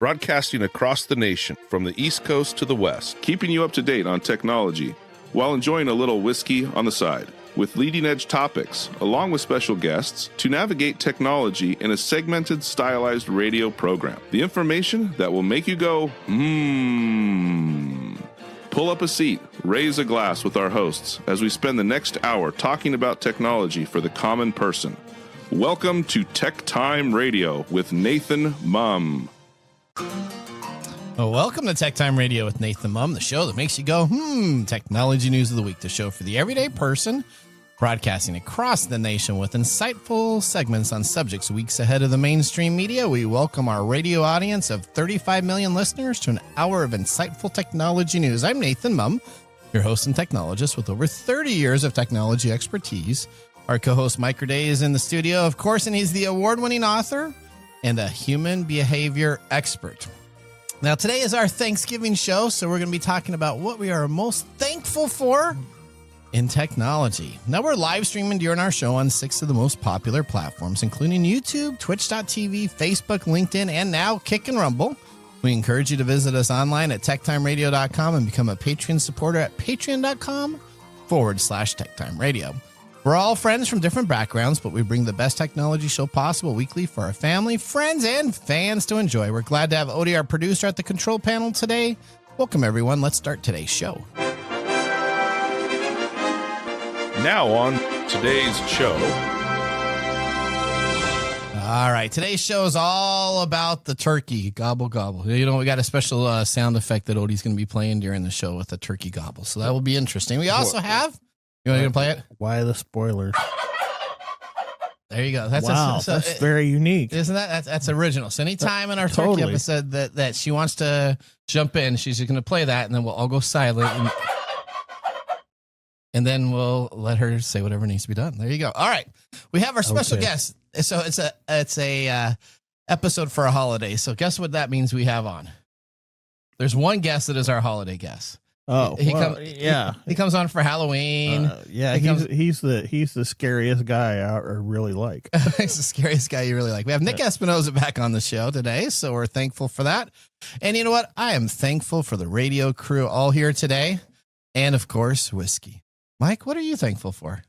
broadcasting across the nation from the East Coast to the West, keeping you up to date on technology while enjoying a little whiskey on the side, with leading-edge topics, along with special guests, to navigate technology in a segmented, stylized radio program. The information that will make you go, Pull up a seat, raise a glass with our hosts as we spend the next hour talking about technology for the common person. Welcome to TechTime Radio with Nathan Mumm. Well, welcome to TechTime Radio with Nathan Mumm, the show that makes you go, technology news of the week, the show for the everyday person, broadcasting across the nation with insightful segments on subjects weeks ahead of the mainstream media. We welcome our radio audience of 35 million listeners to an hour of insightful technology news. I'm Nathan Mumm, your host and technologist with over 30 years of technology expertise. Our co-host Mike Day is in the studio, of course, and he's the award-winning author and a human behavior expert. Now, today is our Thanksgiving show, so we're going to be talking about what we are most thankful for in technology. Now, we're live streaming during our show on 6 of the most popular platforms, including YouTube, Twitch.tv, Facebook, LinkedIn, and now Kick and Rumble. We encourage you to visit us online at techtimeradio.com and become a Patreon supporter at patreon.com/TechTimeRadio. We're all friends from different backgrounds, but we bring the best technology show possible weekly for our family, friends, and fans to enjoy. We're glad to have Odie, our producer, at the control panel today. Welcome, everyone. Let's start today's show. Now on today's show. All right. Today's show is all about the turkey. Gobble, gobble. You know, we got a special sound effect that Odie's going to be playing during the show with the turkey gobble. So that will be interesting. We also have... You want to play it? Why the spoilers? There you go. That's that's very unique. Isn't that? That's original. So anytime in our turkey episode that she wants to jump in, she's going to play that, and then we'll all go silent. And then we'll let her say whatever needs to be done. There you go. All right. We have our special guest. So it's a episode for a holiday. So guess what that means we have on? There's one guest that is our holiday guest. Oh, he comes on for Halloween. He's the scariest guy I really like. He's the scariest guy you really like. We have Nick Espinosa back on the show today, so we're thankful for that. And you know what? I am thankful for the radio crew all here today, and of course, whiskey. Mike, what are you thankful for?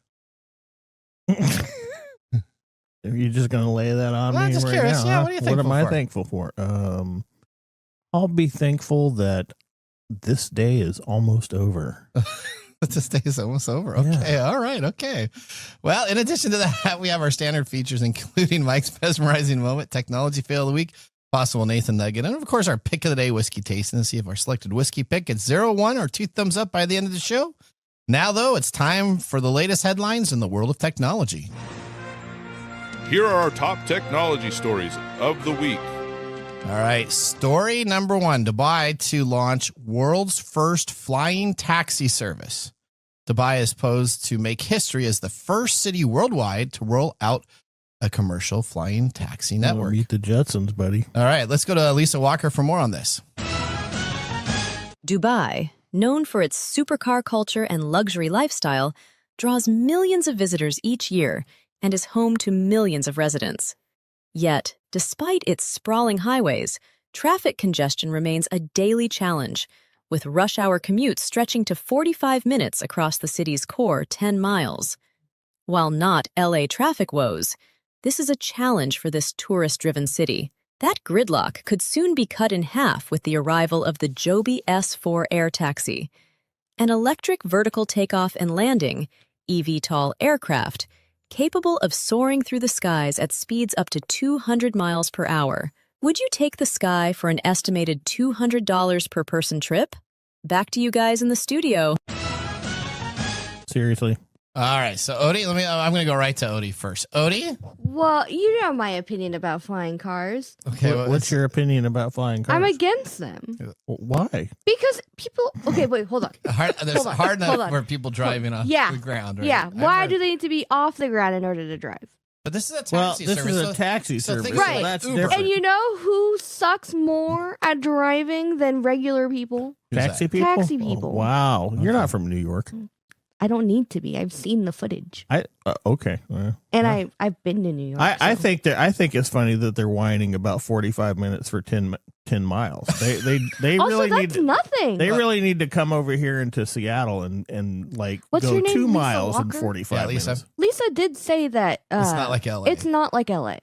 Are you just going to lay that on me just right curious. now? Yeah, what are you thankful for? What am I thankful for? I'll be thankful that this day is almost over. This day is almost over. Okay. Yeah. All right. Okay. Well, in addition to that, we have our standard features, including Mike's mesmerizing moment, technology fail of the week, possible Nathan nugget, and of course, our pick of the day whiskey tasting to see if our selected whiskey pick gets 0, 1, or 2 thumbs up by the end of the show. Now, though, it's time for the latest headlines in the world of technology. Here are our top technology stories of the week. All right. Story number 1, Dubai to launch world's first flying taxi service. Dubai is posed to make history as the first city worldwide to roll out a commercial flying taxi network. Meet the Jetsons, buddy. All right. Let's go to Lisa Walker for more on this. Dubai, known for its supercar culture and luxury lifestyle, draws millions of visitors each year and is home to millions of residents. Yet, despite its sprawling highways, traffic congestion remains a daily challenge, with rush hour commutes stretching to 45 minutes across the city's core 10 miles. While not LA traffic woes, this is a challenge for this tourist-driven city. That gridlock could soon be cut in half with the arrival of the Joby S4 air taxi, an electric vertical takeoff and landing, eVTOL aircraft, capable of soaring through the skies at speeds up to 200 miles per hour. Would you take the sky for an estimated $200 per person trip? Back to you guys in the studio. Seriously. All right. So, Odie, I'm going to go right to Odie first. Odie? Well, you know my opinion about flying cars. Okay. What's your opinion about flying cars? I'm against them. Why? Because people... Okay, wait, hold on. There's hard enough for people driving off the ground, right? Yeah. Why do they need to be off the ground in order to drive? But this is a taxi service. This is a taxi service. Right. So that's Uber. different. And you know who sucks more at driving than regular people? Taxi people? Taxi people. Oh, wow. You're not from New York. I don't need to be. I've seen the footage. Okay. And I've been to New York. I think it's funny that they're whining about 45 minutes for 10 10 miles. They Also, really that's need nothing. they really need to come over here into Seattle and like What's go your name, 2 Lisa miles in Walker? 45 Yeah, Lisa. minutes. Lisa did say that It's not like LA. It's not like LA.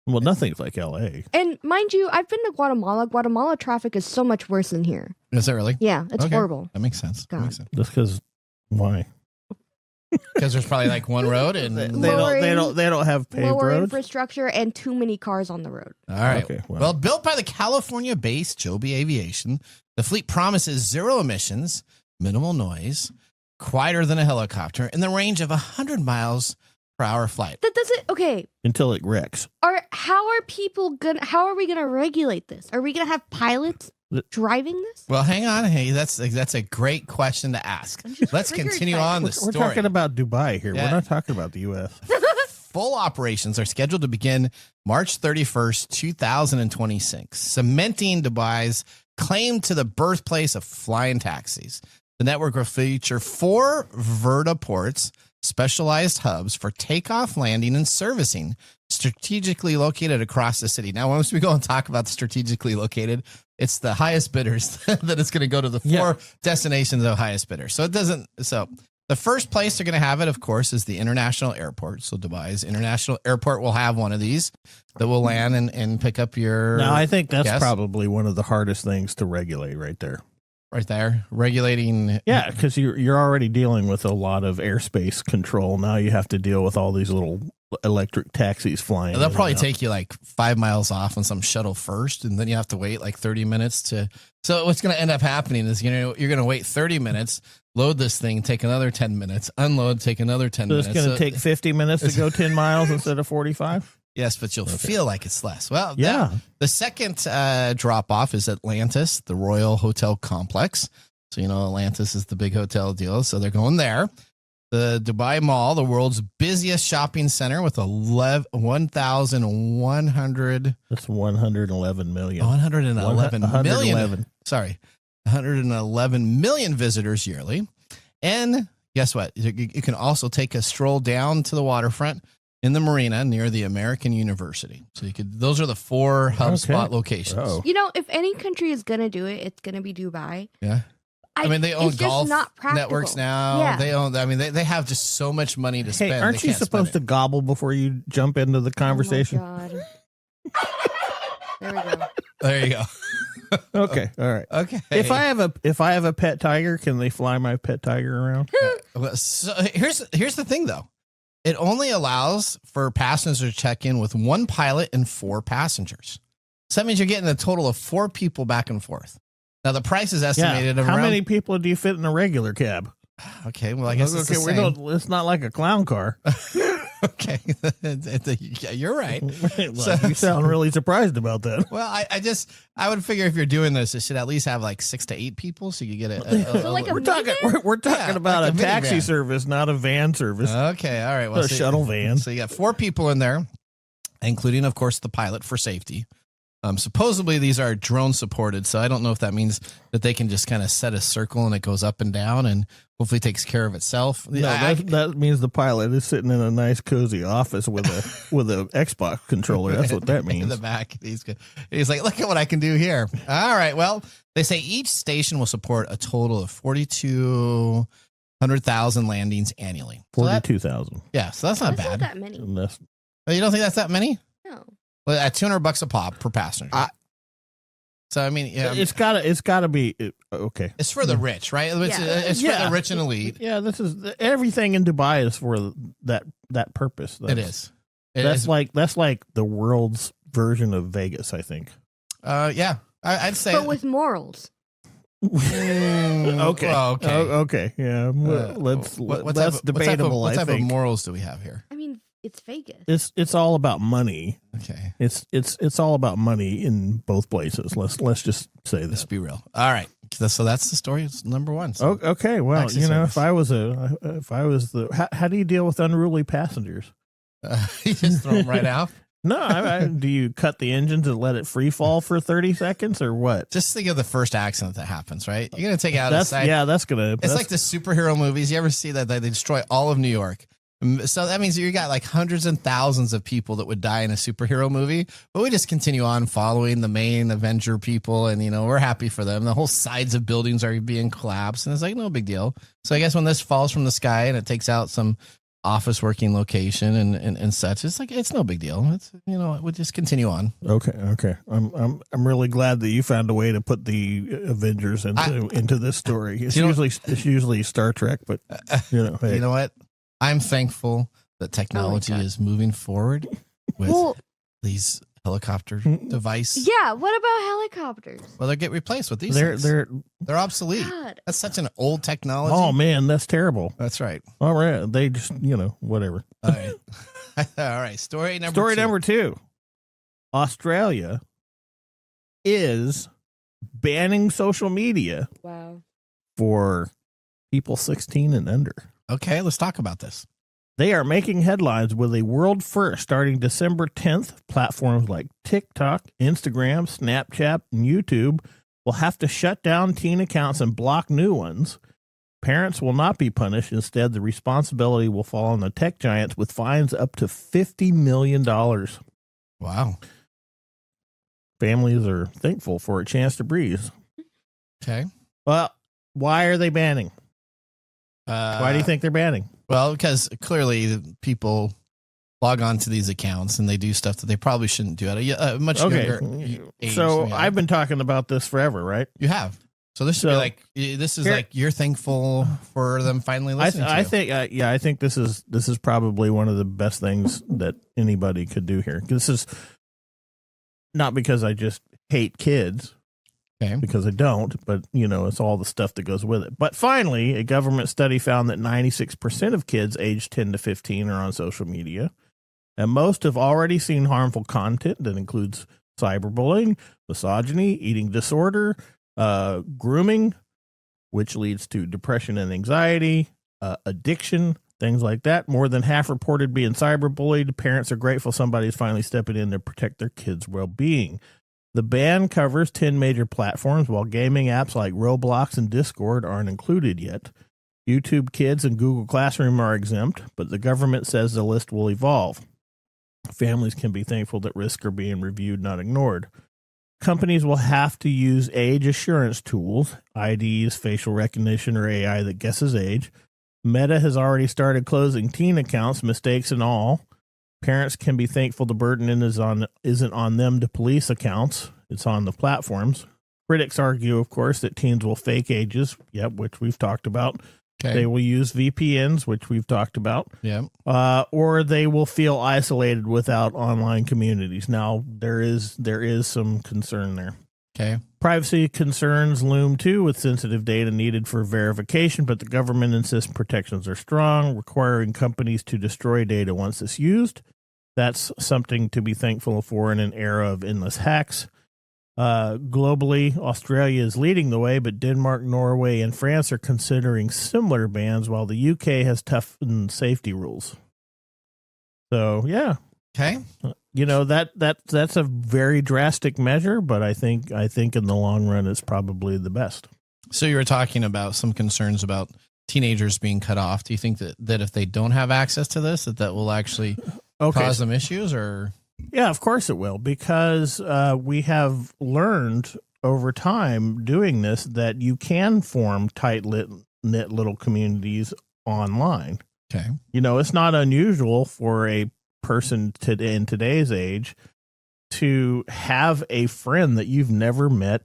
Well, nothing's like LA. And mind you, I've been to Guatemala. Guatemala traffic is so much worse than here. Is it really? Yeah, it's Okay. horrible. That makes sense. That God. makes sense. Just because why? Because there's probably like one road and They Lowering- don't have paved Lower roads. infrastructure and too many cars on the road. all right. Okay, well. Well, built by the California-based Joby Aviation, the fleet promises zero emissions, minimal noise, quieter than a helicopter, and the range of 100 miles per hour flight. That doesn't. Okay. Until it wrecks. How are we gonna regulate this? Are we gonna have pilots driving this? Well, hang on. Hey, that's a great question to ask. I'm just Let's triggered continue by on it. the We're story. talking about Dubai here. Yeah. We're not talking about the U.S. Full operations are scheduled to begin March 31st, 2026, cementing Dubai's claim to the birthplace of flying taxis. The network will feature 4 vertiports, specialized hubs for takeoff, landing, and servicing, strategically located across the city. Now, once we go and talk about the strategically located, it's the highest bidders that it's going to go to the 4 destinations of highest bidders. So it doesn't. So the first place they're going to have it, of course, is the international airport. So Dubai's international airport will have one of these that will land and pick up your. Now, I think that's guest. probably one of the hardest things to regulate right there. Right there, regulating. Yeah, because you're already dealing with a lot of airspace control. Now you have to deal with all these little electric taxis flying. They'll in probably and out. take you like 5 miles off on some shuttle first, and then you have to wait like 30 minutes to. So what's going to end up happening is you're going to wait 30 minutes, load this thing, take another 10 minutes, unload, take another 10 So minutes. it's going to take 50 minutes to go 10 miles instead of 45? Yes, but you'll feel like it's less. Well, Yeah. the second drop off is Atlantis, the Royal Hotel Complex. So, Atlantis is the big hotel deal. So they're going there. The Dubai Mall, the world's busiest shopping center with 1,100. That's 111 million. 111 million. 111. Sorry, 111 million visitors yearly. And guess what? You can also take a stroll down to the waterfront in the marina near the American University. So those are the 4 hub spot locations. Oh. If any country is gonna do it, it's gonna be Dubai. Yeah. I mean, they own it's just golf not practical. networks now. Yeah. They have just so much money to spend. Hey, aren't you supposed to gobble before you jump into the conversation? Oh my God. There we go. There you go. Okay, all right. Okay. If I have a pet tiger, can they fly my pet tiger around? Well, so here's the thing, though. It only allows for passengers to check in with 1 pilot and 4 passengers. So that means you're getting a total of 4 people back and forth. Now, the price is estimated How around... many people do you fit in a regular cab? Okay, well, I guess it's the we same. it's not like a clown car. Okay, yeah, you're right. Well, you sound really surprised about that. Well, I would figure if you're doing this, it should at least have like 6 to 8 people, so you get So like a We're talking Yeah, about like a a taxi minivan. service, not a van service. Okay, all right. Well, A shuttle van. So you got 4 people in there, including, of course, the pilot for safety. Supposedly these are drone supported, so I don't know if that means that they can just kind of set a circle and it goes up and down and hopefully takes care of itself. No, that means the pilot is sitting in a nice cozy office with a Xbox controller. That's what that in means. the back. He's like, look at what I can do here. All right. Well, they say each station will support a total of 4,200,000 landings annually. So 42,000. yeah, so that's not That's bad. not that many. Unless You don't think that's that many? No. Well, at $200 a pop per passenger. So I mean, yeah, it's gotta be okay. it's for the rich, right? It's, Yeah. it's for the rich and elite. Yeah, this is everything in Dubai is for that purpose. It is. That's like the world's version of Vegas, I think. Yeah, I'd say. But with morals. Okay. Well, okay. Okay. Yeah. That's debatable. What type I think of morals do we have here? I mean, it's Vegas. it's all about money. Okay, It's all about money in both places. Let's just say let's this. be real. All right, so that's the story. It's number 1. So. Okay. Well, Taxi if service. I was how do you deal with unruly passengers? You just throw them right out. No, do you cut the engines and let it free fall for 30 seconds or what? Just think of the first accident that happens, right? You're gonna take out a That's side. that's gonna. It's like the superhero movies. You ever see that they destroy all of New York? So that means you got like hundreds and thousands of people that would die in a superhero movie, but we just continue on following the main Avenger people, and we're happy for them. The whole sides of buildings are being collapsed, and it's like no big deal. So I guess when this falls from the sky and it takes out some office working location and such, it's like it's no big deal. It's we'll just continue on. Okay. I'm really glad that you found a way to put the Avengers into this story. It's usually Star Trek, but hey. You know what? I'm thankful that technology is moving forward with these helicopter devices. Yeah, what about helicopters? Well, they get replaced with these things. They're obsolete. God. That's such an old technology. Oh man, that's terrible. That's right. All right, they just whatever. All right. All right. Story number two. Australia is banning social media. Wow. For people 16 and under. Okay, let's talk about this. They are making headlines with a world first starting December 10th. Platforms like TikTok, Instagram, Snapchat, and YouTube will have to shut down teen accounts and block new ones. Parents will not be punished. Instead, the responsibility will fall on the tech giants with fines up to $50 million. Wow. Families are thankful for a chance to breathe. Okay. Well, why are they banning? Why do you think they're banning? Well, because clearly people log on to these accounts and they do stuff that they probably shouldn't do at a much younger age. So I've been talking about this forever, right? You have. So this should be like like you're thankful for them finally listening to you. I think this is probably one of the best things that anybody could do here. This is not because I just hate kids. Okay. Because I don't, but it's all the stuff that goes with it. But finally, a government study found that 96% of kids aged 10 to 15 are on social media, and most have already seen harmful content that includes cyberbullying, misogyny, eating disorder, grooming, which leads to depression and anxiety, addiction, things like that. More than half reported being cyberbullied. Parents are grateful somebody's finally stepping in to protect their kids' well-being. The ban covers 10 major platforms, while gaming apps like Roblox and Discord aren't included yet. YouTube Kids and Google Classroom are exempt, but the government says the list will evolve. Families can be thankful that risks are being reviewed, not ignored. Companies will have to use age assurance tools, IDs, facial recognition, or AI that guesses age. Meta has already started closing teen accounts, mistakes and all. Parents can be thankful the burden isn't on them to police accounts. It's on the platforms. Critics argue, of course, that teens will fake ages, which we've talked about. Okay. They will use VPNs, which we've talked about. Or they will feel isolated without online communities. Now, there is some concern there. Okay. Privacy concerns loom too, with sensitive data needed for verification, but the government insists protections are strong, requiring companies to destroy data once it's used. That's something to be thankful for in an era of endless hacks. Globally, Australia is leading the way, but Denmark, Norway, and France are considering similar bans, while the UK has toughened safety rules. So, yeah. Okay. That's a very drastic measure, but I think in the long run, it's probably the best. So you were talking about some concerns about teenagers being cut off. Do you think that if they don't have access to this, that will actually cause them issues? Or yeah, of course it will, because we have learned over time doing this that you can form tight-knit little communities online. Okay. It's not unusual for a person in today's age to have a friend that you've never met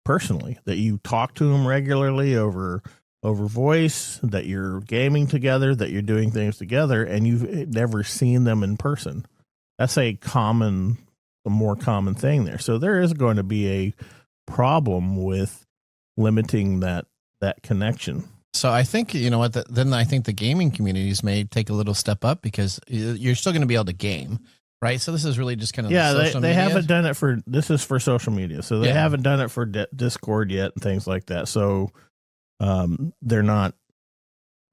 personally, that you talk to them regularly over voice, that you're gaming together, that you're doing things together, and you've never seen them in person. That's a more common thing there. So there is going to be a problem with limiting that connection. So I think, then I think the gaming communities may take a little step up, because you're still going to be able to game, right? So this is really just kind of they haven't done it this is for social media. So they haven't done it for Discord yet and things like that. So they're not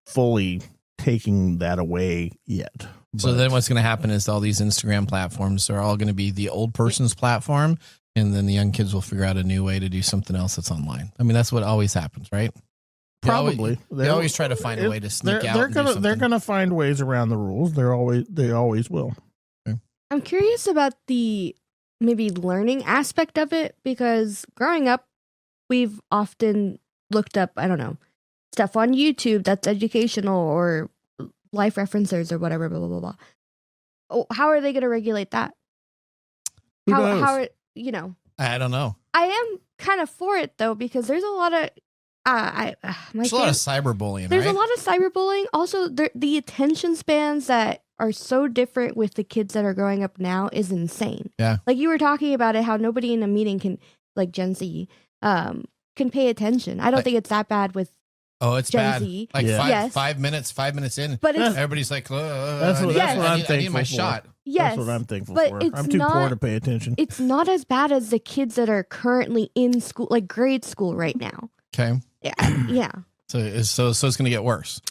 fully taking that away yet. So then what's going to happen is all these Instagram platforms are all going to be the old person's platform, and then the young kids will figure out a new way to do something else that's online. I mean, that's what always happens, right? Probably. They always try to find a way to sneak out. They're gonna find ways around the rules. They always will. Okay. I'm curious about the maybe learning aspect of it, because growing up, we've often looked up, I don't know, stuff on YouTube that's educational or life referencers or whatever, blah, blah, blah, blah. Oh, how are they going to regulate that? Who knows? How, you know. I don't know. I am kind of for it, though, because there's a lot of... There's a lot of cyberbullying, There's right? a lot of cyberbullying. Also, the attention spans that are so different with the kids that are growing up now is insane. Yeah. Like you were talking about it, how nobody in a meeting can, like Gen Z, can pay attention. I don't think it's that bad with it's Gen bad. Z. Like Yes. 5 minutes in, But it's, everybody's like, That's what I'm I need thankful my for. shot. yes, That's what I'm thankful but for. it's I'm too poor not- to pay attention. it's not as bad as the kids that are currently in school, like grade school right now. Okay. Yeah. So it's going to get worse.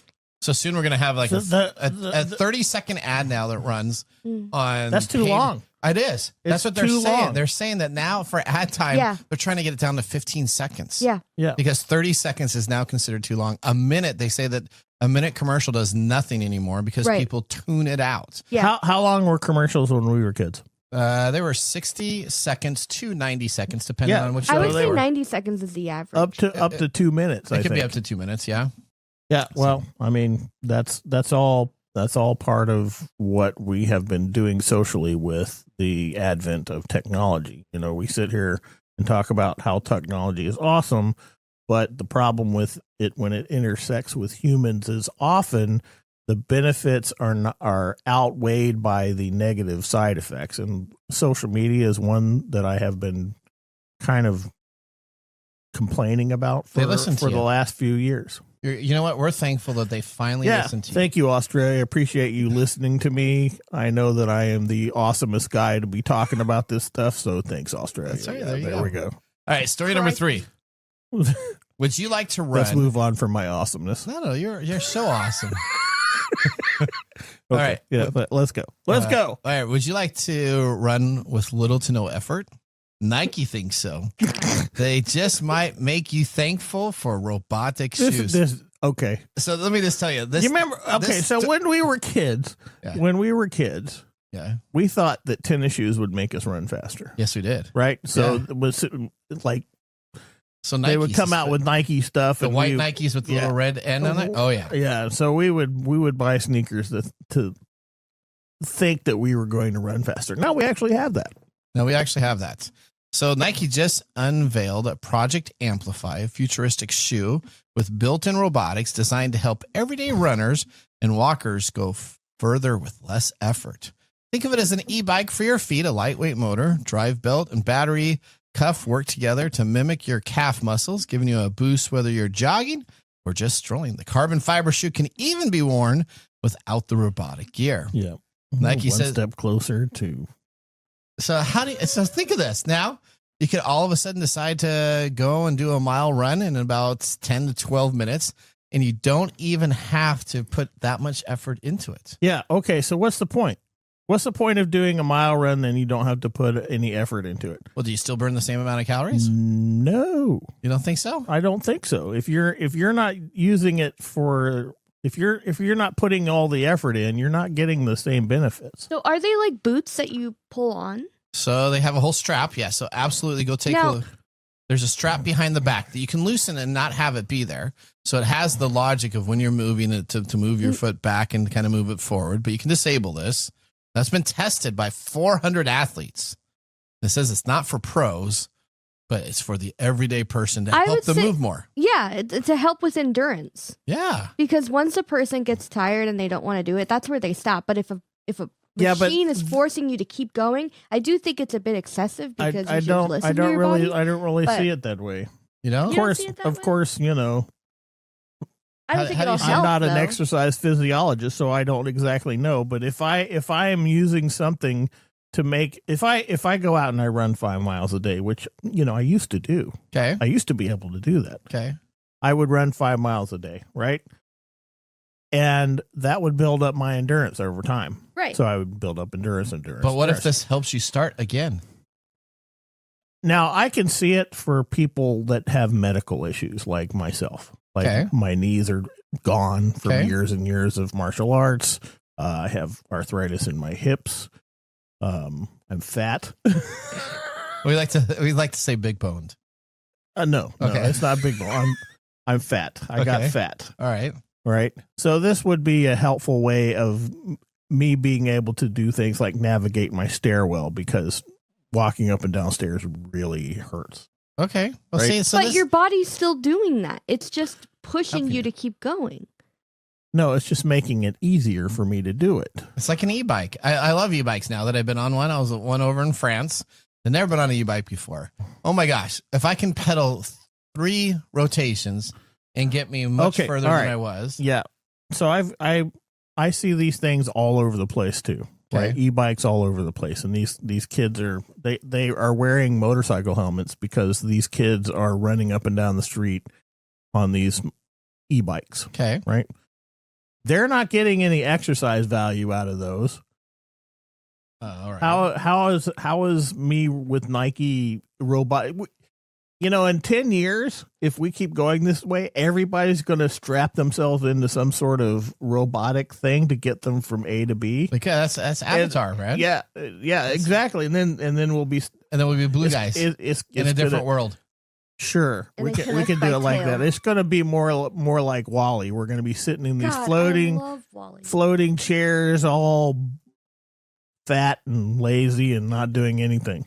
So soon we're going to have like a 30-second ad now that runs on. That's too long. It is. That's what they're too saying. long. They're saying that now for ad time, they're trying to get it down to 15 seconds. Yeah. Yeah. Because 30 seconds is now considered too long. A minute, they say that a minute commercial does nothing anymore because people tune it out. Yeah. How long were commercials when we were kids? They were 60 seconds to 90 seconds, depending on which I show would they say were. 90 seconds is the average. Up to 2 minutes. It I could think. be up to 2 minutes. Yeah. Yeah. Well, I mean, that's all part of what we have been doing socially with the advent of technology. You know, we sit here and talk about how technology is awesome, but the problem with it when it intersects with humans is often the benefits are outweighed by the negative side effects. And social media is one that I have been kind of complaining about for the last few years. You know what? We're thankful that they finally listened to you. Thank you, Australia. I appreciate you listening to me. I know that I am the awesomest guy to be talking about this stuff. So thanks, Australia. That's right, there we go. All right. Story number 3. Would you like to run? Let's move on from my awesomeness. No, you're so awesome. Okay. All right. Yeah, but let's go. Let's go. All right. Would you like to run with little to no effort? Nike thinks so. They just might make you thankful for robotic shoes. Okay. So let me just tell you. You remember? Okay, so when we were kids, we thought that tennis shoes would make us run faster. Yes, we did. Right? So it was like, so they would come out with Nike stuff, the white Nikes with the little red end on it. Oh yeah, yeah. So we would buy sneakers to think that we were going to run faster. Now we actually have that. So Nike just unveiled Project Amplify, a futuristic shoe with built-in robotics designed to help everyday runners and walkers go further with less effort. Think of it as an e-bike for your feet. A lightweight motor, drive belt, and battery cuff work together to mimic your calf muscles, giving you a boost whether you're jogging or just strolling. The carbon fiber shoe can even be worn without the robotic gear. Yeah. Nike One says step closer to. So so think of this. Now you could all of a sudden decide to go and do a mile run in about 10 to 12 minutes, and you don't even have to put that much effort into it. Yeah. Okay. So what's the point? What's the point of doing a mile run then you don't have to put any effort into it? Well, do you still burn the same amount of calories? No. You don't think so? I don't think so. If you're not using it for if you're not putting all the effort in, you're not getting the same benefits. So are they like boots that you pull on? So they have a whole strap. Yeah. So absolutely go take a look. There's a strap behind the back that you can loosen and not have it be there. So it has the logic of when you're moving it to move your foot back and kind of move it forward, but you can disable this. That's been tested by 400 athletes. It says it's not for pros, but it's for the everyday person to help them move more. Yeah, to help with endurance. Yeah. Because once a person gets tired and they don't want to do it, that's where they stop. But if a machine is forcing you to keep going, I do think it's a bit excessive because I don't really see it that way. You know? Of course, you know. I don't think it'll help. I'm not an though. exercise physiologist, so I don't exactly know. But if I am using something to make if I go out and I run 5 miles a day, which I used to do. Okay. I used to be able to do that. Okay. I would run 5 miles a day, right? And that would build up my endurance over time. Right. So I would build up endurance. But what if this helps you start again? Now, I can see it for people that have medical issues like myself. Like my knees are gone from years and years of martial arts. I have arthritis in my hips. I'm fat. we like to say big boned. No, it's not big bone. I'm fat. I got fat. All right. Right. So this would be a helpful way of me being able to do things like navigate my stairwell, because walking up and down stairs really hurts. Okay. Well, right? But your body's still doing that. It's just pushing you to keep going. No, it's just making it easier for me to do it. It's like an e-bike. I love e-bikes now that I've been on one. I was at one over in France. I've never been on an e-bike before. Oh my gosh. If I can pedal 3 rotations and get me much further than I was. Yeah. So I see these things all over the place too. Right? E-bikes all over the place. And these kids they are wearing motorcycle helmets because these kids are running up and down the street on these e-bikes. Okay. Right. They're not getting any exercise value out of those. All right. How is me with Nike robot? In 10 years, if we keep going this way, everybody's going to strap themselves into some sort of robotic thing to get them from A to B. Because that's Avatar, right? Yeah, exactly. And then we'll be blue guys it's in a different world. Sure, we can do it like that. It's going to be more like WALL-E. We're going to be sitting in these floating chairs, all fat and lazy and not doing anything.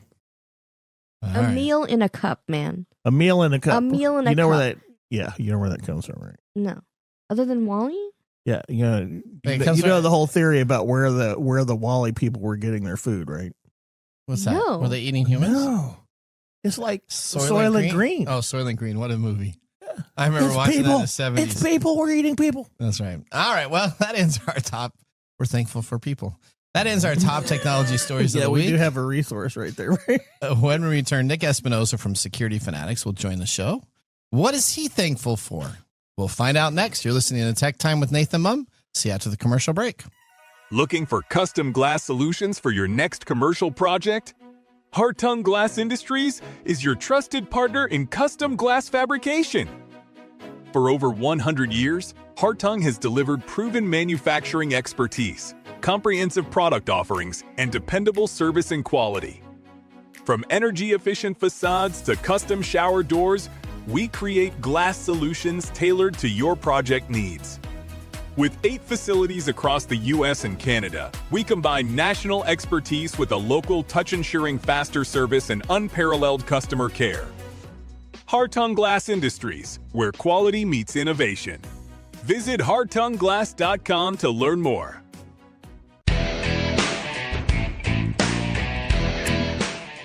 A meal in a cup, man. A meal in a cup. A meal in a cup. You know where that comes from, right? No. Other than WALL-E? Yeah, you know the whole theory about where the WALL-E people were getting their food, right? What's that? No. Were they eating humans? No. It's like Soylent Green. Oh, Soylent Green. What a movie. I remember watching that in the 70s. It's people. We're eating people. That's right. All right. Well, that ends our top. We're thankful for people. That ends our top technology stories of the week. Yeah, we do have a resource right there. Right? When we return, Nick Espinosa from Security Fanatics will join the show. What is he thankful for? We'll find out next. You're listening to Tech Time with Nathan Mumm. See you after the commercial break. Looking for custom glass solutions for your next commercial project? Hartung Glass Industries is your trusted partner in custom glass fabrication. For over 100 years, Hartung has delivered proven manufacturing expertise, comprehensive product offerings, and dependable service and quality. From energy-efficient facades to custom shower doors, we create glass solutions tailored to your project needs. With 8 facilities across the U.S. and Canada, we combine national expertise with a local touch-ensuring faster service and unparalleled customer care. Hartung Glass Industries, where quality meets innovation. Visit hartungglass.com to learn more.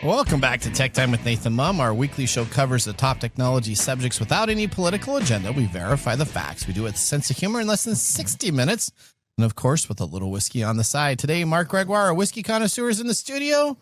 Welcome back to Tech Time with Nathan Mumm. Our weekly show covers the top technology subjects without any political agenda. We verify the facts. We do it with a sense of humor in less than 60 minutes. And, of course, with a little whiskey on the side. Today, Mark Gregoire, our whiskey connoisseur, is in the studio.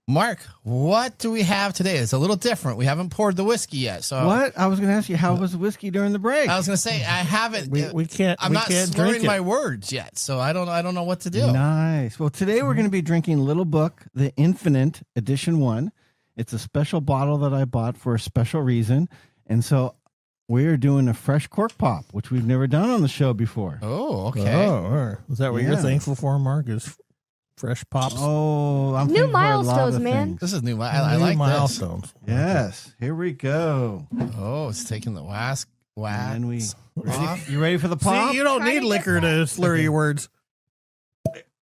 Mark, what do we have today? It's a little different. We haven't poured the whiskey yet. So what? I was going to ask you, how was the whiskey during the break? I was going to say, I haven't. We can't. I'm not slurring my words yet, so I don't know what to do. Nice. Well, today we're going to be drinking Little Book, the Infinite Edition 1. It's a special bottle that I bought for a special reason. And so we're doing a fresh cork pop, which we've never done on the show before. Oh, okay. Oh, is that what you're thankful for, Mark? Is fresh pops? Oh, I'm new milestones, man. Things. This is new. I like milestones. This. Yes. Here we go. Oh, it's taking the wax. And you ready for the pop? See, you don't need liquor to slur your words.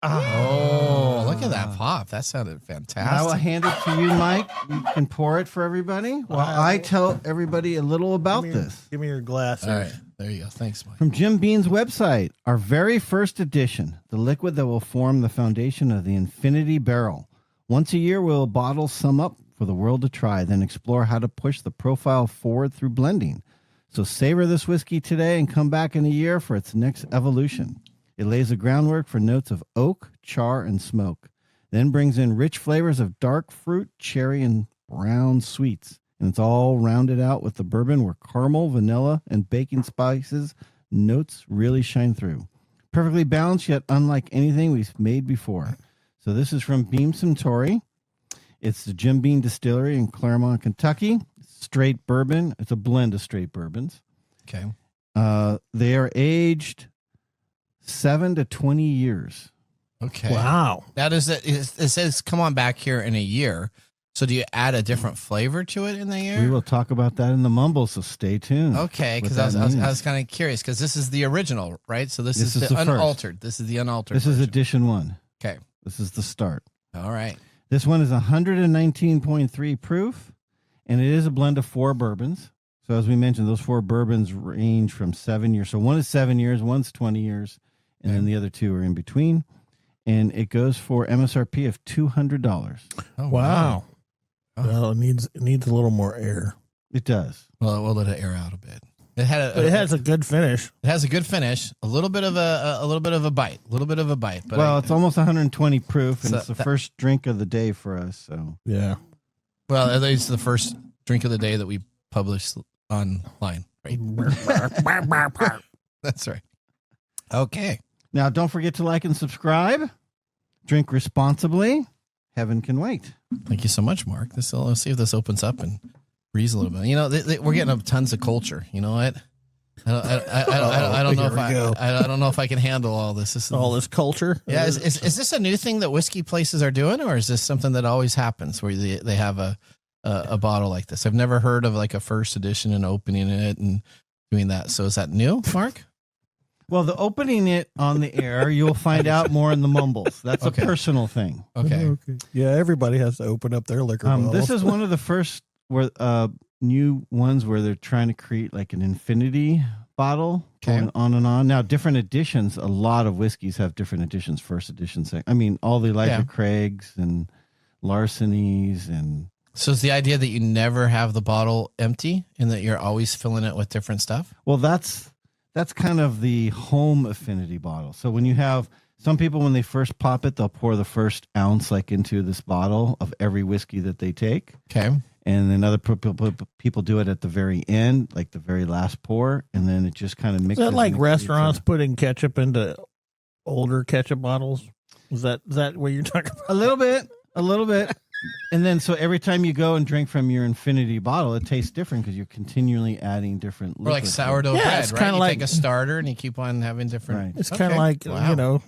Oh, look at that pop. That sounded fantastic. I will hand it to you, Mike. You can pour it for everybody while I tell everybody a little about this. Give me your glass. All right. There you go. Thanks, Mike. From Jim Beam's website, our very first edition, the liquid that will form the foundation of the Infinity Barrel. Once a year, we'll bottle some up for the world to try, then explore how to push the profile forward through blending. So savor this whiskey today and come back in a year for its next evolution. It lays the groundwork for notes of oak, char, and smoke, then brings in rich flavors of dark fruit, cherry, and brown sweets. And it's all rounded out with the bourbon where caramel, vanilla, and baking spices notes really shine through. Perfectly balanced, yet unlike anything we've made before. So this is from Beam Suntory. It's the Jim Beam Distillery in Claremont, Kentucky. Straight bourbon. It's a blend of straight bourbons. Okay. They are aged 7 to 20 years. Okay. Wow. That is it. It says come on back here in a year. So do you add a different flavor to it in the year? We will talk about that in the mumble, so stay tuned. Okay, because I was kind of curious because this is the original, right? So this is the unaltered. First. This is the unaltered. This version. is edition 1. Okay. This is the start. All right. This one is 119.3 proof, and it is a blend of 4 bourbons. So as we mentioned, those 4 bourbons range from 7 years. So one is 7 years, one's 20 years, and then the other 2 are in between. And it goes for MSRP of $200. Oh, wow. Well, it needs a little more air. It does. Well, we'll let it air out a bit. It has a good finish. It has a good finish. A little bit of a bite. But well, it's almost 120 proof, and it's the first drink of the day for us. So yeah. Well, at least the first drink of the day that we publish online. Right. That's right. Okay. Now, don't forget to like and subscribe. Drink responsibly. Heaven can wait. Thank you so much, Mark. Let's see if this opens up and breeze a little bit. You know, we're getting up tons of culture. You know what? I don't know if I can handle all this. All this culture. Yeah. Is this a new thing that whiskey places are doing, or is this something that always happens where they have a bottle like this? I've never heard of like a first edition and opening it and doing that. So is that new, Mark? Well, the opening it on the air, you'll find out more in the mumbles. That's a personal thing. Okay. Yeah, everybody has to open up their liquor bottles. This is one of the first new ones where they're trying to create like an infinity bottle going on and on. Now, different editions, a lot of whiskeys have different editions, first edition. I mean, all the Elijah Craigs and Larcenies and... So is the idea that you never have the bottle empty and that you're always filling it with different stuff? Well, that's kind of the home affinity bottle. So when you have some people, when they first pop it, they'll pour the first ounce like into this bottle of every whiskey that they take. Okay. And then other people do it at the very end, like the very last pour, and then it just kind of mixes. Is that like restaurants putting ketchup into older ketchup bottles? Is that what you're talking about? A little bit. And then so every time you go and drink from your infinity bottle, it tastes different because you're continually adding different liquids. Or like sourdough bread, it's right? Kind of like take a starter and you keep on having different. Right. It's kind of like you know,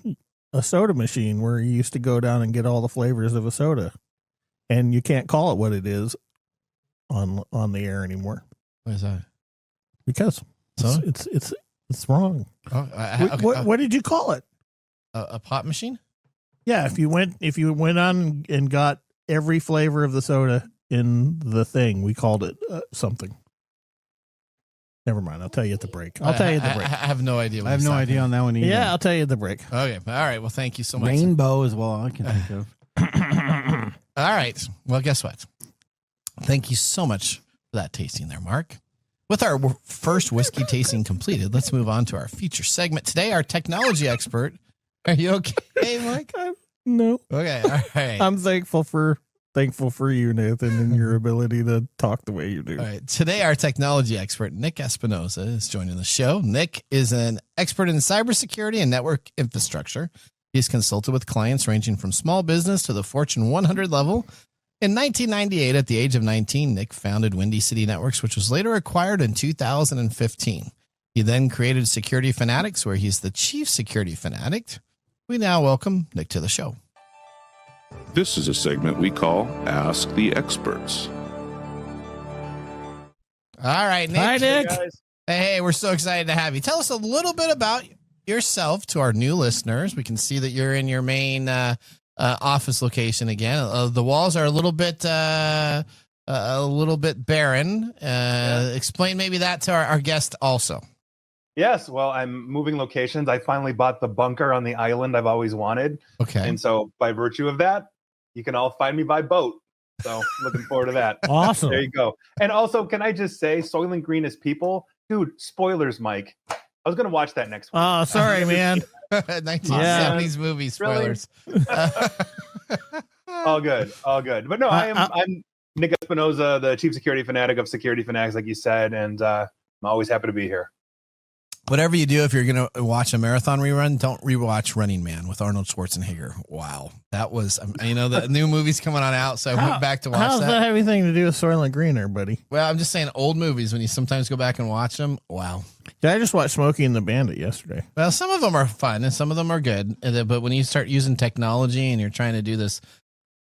a soda machine where you used to go down and get all the flavors of a soda, and you can't call it what it is on the air anymore. What is that? Because it's wrong. Oh, what did you call it? A pop machine? Yeah, if you went on and got every flavor of the soda in the thing, we called it something. Never mind. I'll tell you at the break. I have no idea. I have no idea on that one either. Yeah, I'll tell you at the break. Okay. All right. Well, thank you so much. Rainbow is all I can think of. All right. Well, guess what? Thank you so much for that tasting there, Mark. With our first whiskey tasting completed, let's move on to our feature segment. Today, our technology expert. Are you okay, Mike? No. Okay. All right. I'm thankful for you, Nathan, and your ability to talk the way you do. All right. Today, our technology expert, Nick Espinosa, is joining the show. Nick is an expert in cybersecurity and network infrastructure. He's consulted with clients ranging from small business to the Fortune 100 level. In 1998, at the age of 19, Nick founded Windy City Networks, which was later acquired in 2015. He then created Security Fanatics, where he's the chief security fanatic. We now welcome Nick to the show. This is a segment we call Ask the Experts. All right, Nick. Hi, Nick. Hey, we're so excited to have you. Tell us a little bit about yourself to our new listeners. We can see that you're in your main office location again. The walls are a little bit barren. Explain maybe that to our guest also. Yes, well, I'm moving locations. I finally bought the bunker on the island I've always wanted. Okay. And so by virtue of that, you can all find me by boat. So looking forward to that. Awesome. There you go. And also, can I just say, Soylent Green is people? Dude, spoilers, Mike. I was going to watch that next week. Oh, sorry, man. 1970s movie spoilers. Really? All good. But no, I'm Nick Espinosa, the chief security fanatic of Security Fanatics, like you said, and I'm always happy to be here. Whatever you do, if you're going to watch a marathon rerun, don't rewatch Running Man with Arnold Schwarzenegger. Wow. That was, the new movie's coming on out, so I went back to watch that. How does that have anything to do with Soylent Green there, buddy? Well, I'm just saying old movies, when you sometimes go back and watch them, wow. I just watched Smokey and the Bandit yesterday. Well, some of them are fun and some of them are good. But when you start using technology and you're trying to do this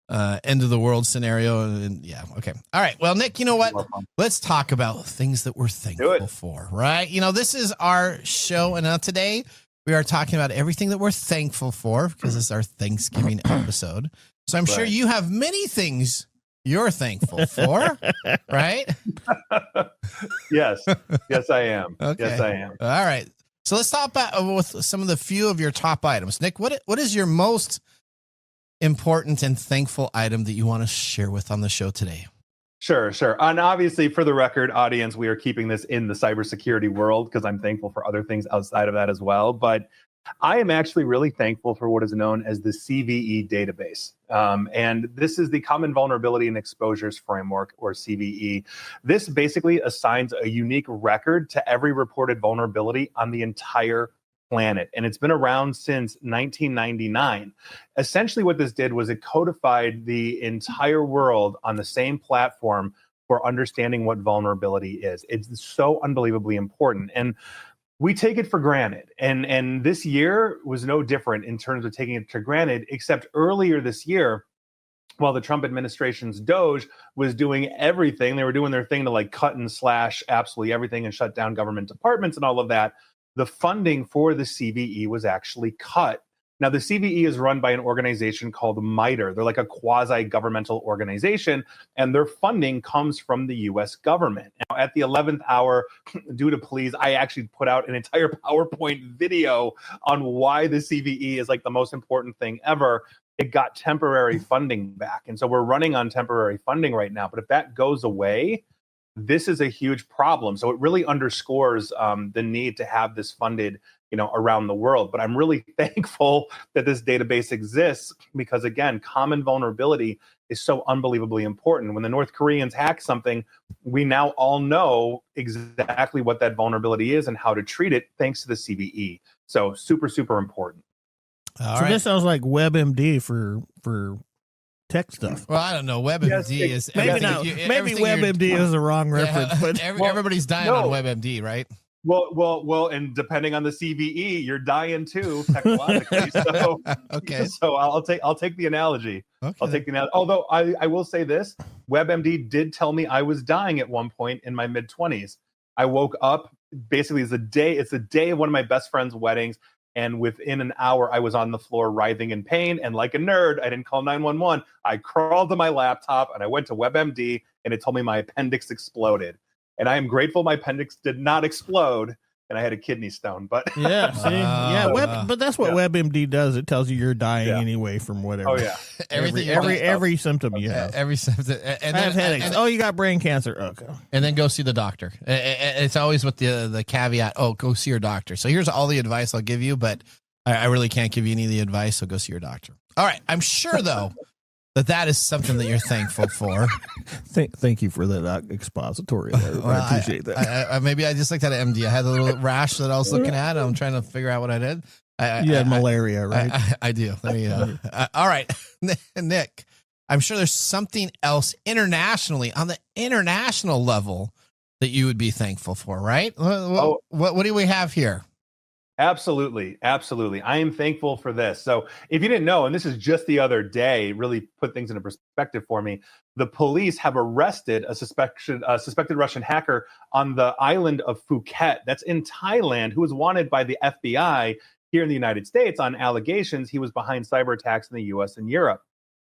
end of the world scenario, and yeah, okay. All right. Well, Nick, you know what? Let's talk about things that we're thankful for, right? You know, this is our show. And today we are talking about everything that we're thankful for because it's our Thanksgiving episode. So I'm sure you have many things you're thankful for, right? Yes. Yes, I am. Okay. Yes, I am. All right. So let's talk about with some of the few of your top items. Nick, what is your most important and thankful item that you want to share with on the show today? Sure. And obviously, for the record, audience, we are keeping this in the cybersecurity world because I'm thankful for other things outside of that as well. But I am actually really thankful for what is known as the CVE database. And this is the Common Vulnerability and Exposures Framework, or CVE. This basically assigns a unique record to every reported vulnerability on the entire planet. And it's been around since 1999. Essentially, what this did was it codified the entire world on the same platform for understanding what vulnerability is. It's so unbelievably important. And we take it for granted. And this year was no different in terms of taking it for granted, except earlier this year, while the Trump administration's DOJ was doing everything, they were doing their thing to like cut and slash absolutely everything and shut down government departments and all of that. The funding for the CVE was actually cut. Now, the CVE is run by an organization called MITRE. They're like a quasi-governmental organization, and their funding comes from the U.S. government. Now, at the 11th hour, due to please, I actually put out an entire PowerPoint video on why the CVE is like the most important thing ever. It got temporary funding back. And so we're running on temporary funding right now. But if that goes away, this is a huge problem. So it really underscores the need to have this funded, around the world. But I'm really thankful that this database exists because, again, common vulnerability is so unbelievably important. When the North Koreans hack something, we now all know exactly what that vulnerability is and how to treat it thanks to the CVE. So super, super important. All right. This sounds like WebMD for tech stuff. Well, I don't know. WebMD is maybe not. Maybe WebMD is the wrong reference, but everybody's dying on WebMD, right? Well, and depending on the CVE, you're dying too technologically. So okay. So I'll take the analogy. Okay. I'll take the analogy. Although I will say this, WebMD did tell me I was dying at one point in my mid-20s. I woke up basically it's the day of one of my best friend's weddings. And within an hour, I was on the floor writhing in pain. And like a nerd, I didn't call 911. I crawled to my laptop and I went to WebMD and it told me my appendix exploded. And I am grateful my appendix did not explode and I had a kidney stone. But but that's what WebMD does. It tells you you're dying anyway from whatever. Oh yeah, every symptom you have. Every symptom. And I have headaches. You got brain cancer. Okay. And then go see the doctor. It's always with the caveat. Oh, go see your doctor. So here's all the advice I'll give you, but I really can't give you any of the advice. So go see your doctor. All right. I'm sure though that is something that you're thankful for. Thank you for that expository there. Well, I appreciate that. Maybe I just looked at an MD. I had a little rash that I was looking at. I'm trying to figure out what I did. You had malaria, right? I do. There you go. All right, Nick, I'm sure there's something else internationally on the international level that you would be thankful for, right? What do we have here? Absolutely. I am thankful for this. So if you didn't know, and this is just the other day, really put things into perspective for me, the police have arrested a suspected Russian hacker on the island of Phuket, that's in Thailand, who was wanted by the FBI here in the United States on allegations he was behind cyber attacks in the US and Europe.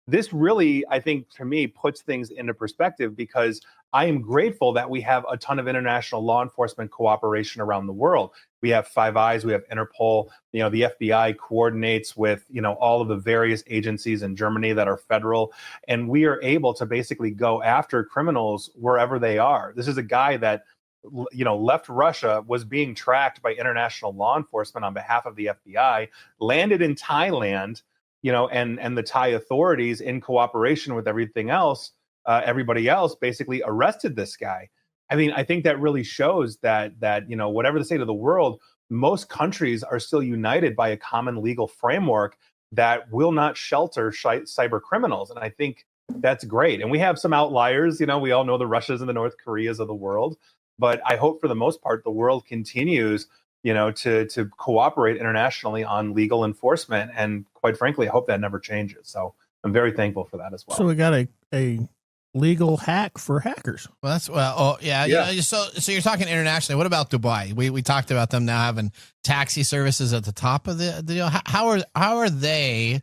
This really, I think, to me, puts things into perspective because I am grateful that we have a ton of international law enforcement cooperation around the world. We have Five Eyes, we have Interpol, the FBI coordinates with, all of the various agencies in Germany that are federal. And we are able to basically go after criminals wherever they are. This is a guy that, left Russia, was being tracked by international law enforcement on behalf of the FBI, landed in Thailand, and the Thai authorities in cooperation with everybody else basically arrested this guy. I mean, I think that really shows that whatever the state of the world, most countries are still united by a common legal framework that will not shelter cyber criminals. And I think that's great. And we have some outliers, we all know the Russias and the North Koreas of the world. But I hope for the most part, the world continues, to cooperate internationally on legal enforcement. And quite frankly, I hope that never changes. So I'm very thankful for that as well. So we got a legal hack for hackers. Well, yeah. So you're talking internationally. What about Dubai? We talked about them now having taxi services at the top of the deal. How are they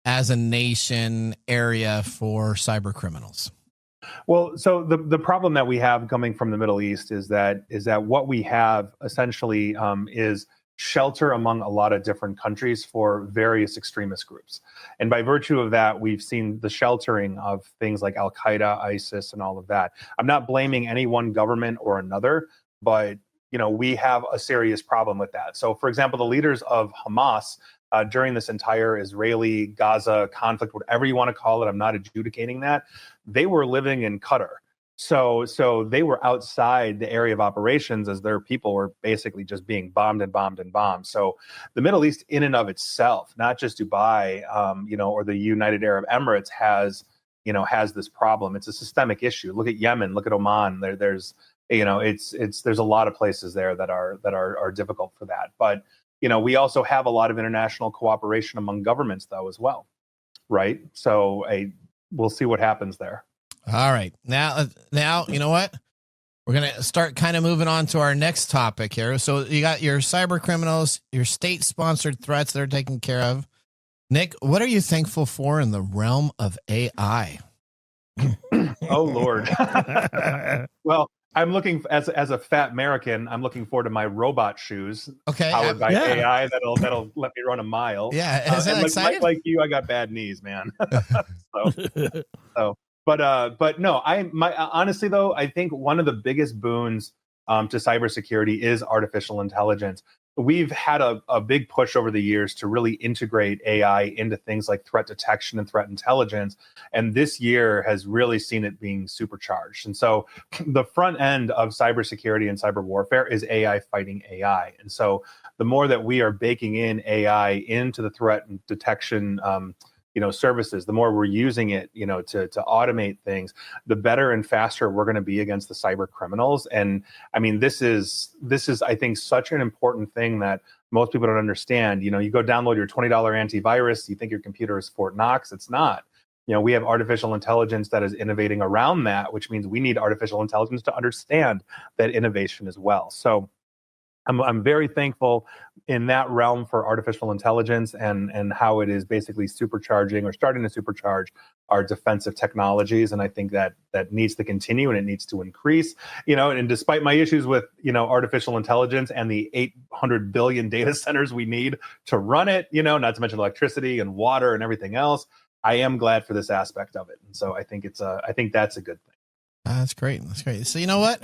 as a nation area for cyber criminals? Well, so the problem that we have coming from the Middle East is that what we have essentially is shelter among a lot of different countries for various extremist groups. And by virtue of that, we've seen the sheltering of things like Al-Qaeda, ISIS, and all of that. I'm not blaming any one government or another, but we have a serious problem with that. So, for example, the leaders of Hamas during this entire Israeli-Gaza conflict, whatever you want to call it, I'm not adjudicating that, they were living in Qatar. So they were outside the area of operations as their people were basically just being bombed and bombed and bombed. So the Middle East in and of itself, not just Dubai, or the United Arab Emirates has this problem. It's a systemic issue. Look at Yemen, look at Oman. There's a lot of places there that are difficult for that. But, we also have a lot of international cooperation among governments though, as well. Right. So we'll see what happens there. All right. Now, you know what? We're going to start kind of moving on to our next topic here. So you got your cyber criminals, your state-sponsored threats that are taken care of. Nick, what are you thankful for in the realm of AI? Oh, Lord. Well, I'm looking, as a fat American, I'm looking forward to my robot shoes. Okay. Powered by AI that'll let me run a mile. Yeah. Is that exciting? Like you, I got bad knees, man. But no, honestly though, I think one of the biggest boons to cybersecurity is artificial intelligence. We've had a big push over the years to really integrate AI into things like threat detection and threat intelligence. And this year has really seen it being supercharged. And so the front end of cybersecurity and cyber warfare is AI fighting AI. And so the more that we are baking in AI into the threat and detection services, the more we're using it, to automate things, the better and faster we're going to be against the cyber criminals. And I mean, this is, I think, such an important thing that most people don't understand. You go download your $20 antivirus, you think your computer is Fort Knox. It's not. We have artificial intelligence that is innovating around that, which means we need artificial intelligence to understand that innovation as well. So I'm very thankful in that realm for artificial intelligence and how it is basically supercharging or starting to supercharge our defensive technologies. And I think that needs to continue and it needs to increase, and despite my issues with, artificial intelligence and the 800 billion data centers we need to run it, not to mention electricity and water and everything else, I am glad for this aspect of it. And so I think I think that's a good thing. That's great. That's great. So you know what?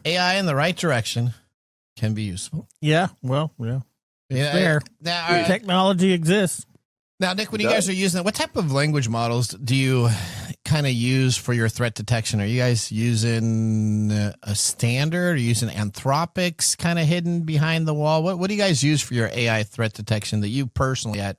AI in the right direction can be useful. Yeah. Well, yeah. Yeah. There. Now, technology exists. Now, Nick, when you guys are using it, what type of language models do you kind of use for your threat detection? Are you guys using a standard? Are you using Anthropic's kind of hidden behind the wall? What do you guys use for your AI threat detection that you personally at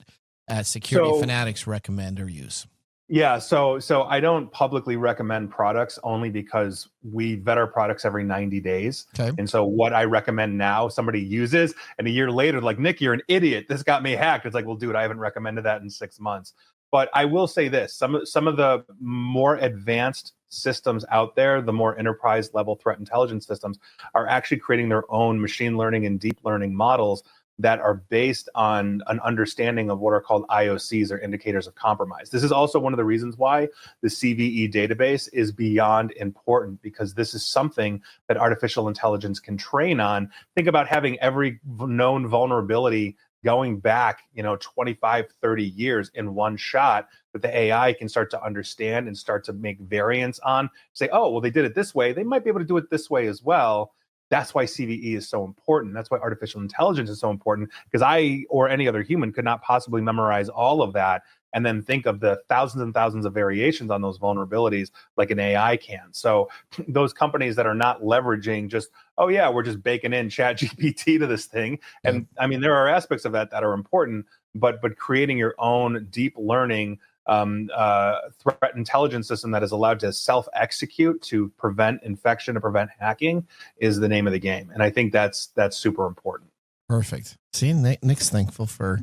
Security Fanatics recommend or use? Yeah, so I don't publicly recommend products only because we vet our products every 90 days. Okay. And so what I recommend now, somebody uses, and a year later, like, Nick, you're an idiot. This got me hacked. It's like, well, dude, I haven't recommended that in 6 months. But I will say this, some of the more advanced systems out there, the more enterprise level threat intelligence systems, are actually creating their own machine learning and deep learning models that are based on an understanding of what are called IOCs, or indicators of compromise. This is also one of the reasons why the CVE database is beyond important, because this is something that artificial intelligence can train on. Think about having every known vulnerability going back, 25, 30 years in one shot, that the AI can start to understand and start to make variants on, say, oh, well, they did it this way, they might be able to do it this way as well. That's why CVE is so important. That's why artificial intelligence is so important, because I or any other human could not possibly memorize all of that and then think of the thousands and thousands of variations on those vulnerabilities like an AI can. So those companies that are not leveraging just, oh yeah, we're just baking in ChatGPT to this thing. And I mean, there are aspects of that are important, but creating your own deep learning threat intelligence system that is allowed to self-execute to prevent infection, to prevent hacking, is the name of the game. And I think that's super important. Perfect. See, Nick's thankful for